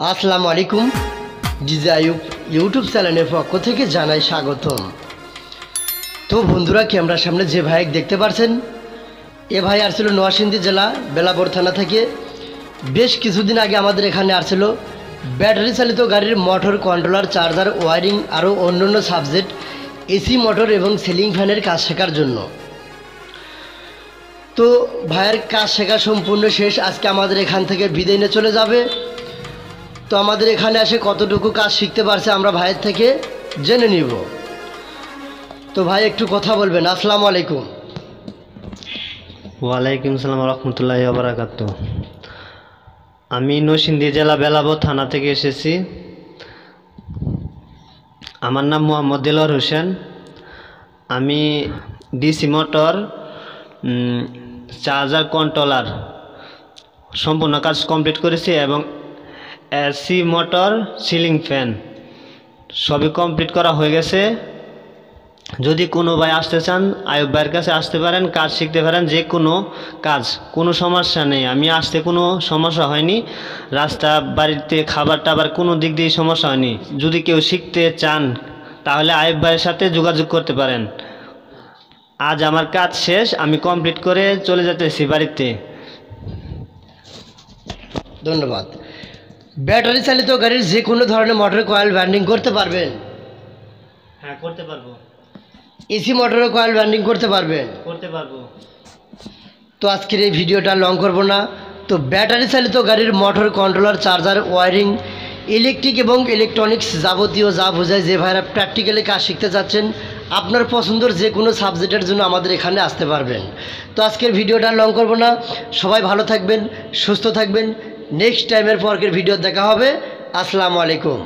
আসসালামু আলাইকুম। DJ Ayub YouTube চ্যানেলের পক্ষ থেকে জানাই স্বাগতম। তো বন্ধুরা, ক্যামেরার সামনে যে ভাই দেখতে পাচ্ছেন, এ ভাই আসছিল নরসিংদী জেলা বেলাপুর থানা থেকে। বেশ কিছুদিন আগে আমাদের এখানে আসছিল ব্যাটারি চালিত গাড়ির মোটর কন্ট্রোলার, চার্জার, ওয়ারিং আরও অন্যান্য সাবজেক্ট, এসি মোটর এবং সিলিং ফ্যানের কাজ শেখার জন্য। তো ভাইয়ের কাজ শেখা সম্পূর্ণ শেষ। আজকে আমাদের এখান থেকে বিদায় নিয়ে চলে যাবে। তো আমাদের এখানে এসে কতটুকু কাজ শিখতে পারছে আমরা ভাইয়ের থেকে জেনে নিব। তো ভাই একটু কথা বলবেন। আসসালামু আলাইকুম। ওয়ালাইকুম সালাম রহমতুল্লাহি ওয়া বারাকাতুহু। আমি নরসিংদী জেলা বেলাবো থানা থেকে এসেছি। আমার নাম মোহাম্মদ দেলোয়ার হোসেন। আমি ডিসি মোটর, চার্জার, কন্ট্রোলার সম্পূর্ণ কাজ কমপ্লিট করেছি এবং এসি মোটর, সিলিং ফ্যান সবই কমপ্লিট করা হয়ে গেছে। যদি কোনো ভাই আসতে চান, আইয়ুব ভাইয়ের কাছে আসতে পারেন, কাজ শিখতে পারেন, যে কোনো কাজ, কোনো সমস্যা নেই। আমি আসতে কোনো সমস্যা হয়নি, রাস্তা বাড়িতে খাবার টাবার কোনো দিক দিয়ে সমস্যা হয়নি। যদি কেউ শিখতে চান তাহলে আইয়ুব ভাইয়ের সাথে যোগাযোগ করতে পারেন। আজ আমার কাজ শেষ, আমি কমপ্লিট করে চলে যেতেছি বাড়িতে। ধন্যবাদ। ব্যাটারি চালিত গাড়ির যে কোনো ধরনের মোটর কয়েল ব্যান্ডিং করতে পারবেন? হ্যাঁ, করতে পারবো। এসি মোটরের কয়েল ব্যান্ডিং করতে পারবেন? করতে পারবো। তো আজকের এই ভিডিওটা লং করব না। তো ব্যাটারি চালিত গাড়ির motor controller, charger, wiring, electric এবং ইলেকট্রনিক্স যাবতীয় যা বোঝায়, যে ভাইরা প্র্যাকটিক্যালি কাজ শিখতে চাচ্ছেন, আপনার পছন্দের যে কোনো সাবজেক্টের জন্য আমাদের এখানে আসতে পারবেন। তো আজকের ভিডিওটা লং করব না। সবাই ভালো থাকবেন, সুস্থ থাকবেন। নেক্সট টাইমের পরের ভিডিও দেখা হবে। আসসালামু আলাইকুম।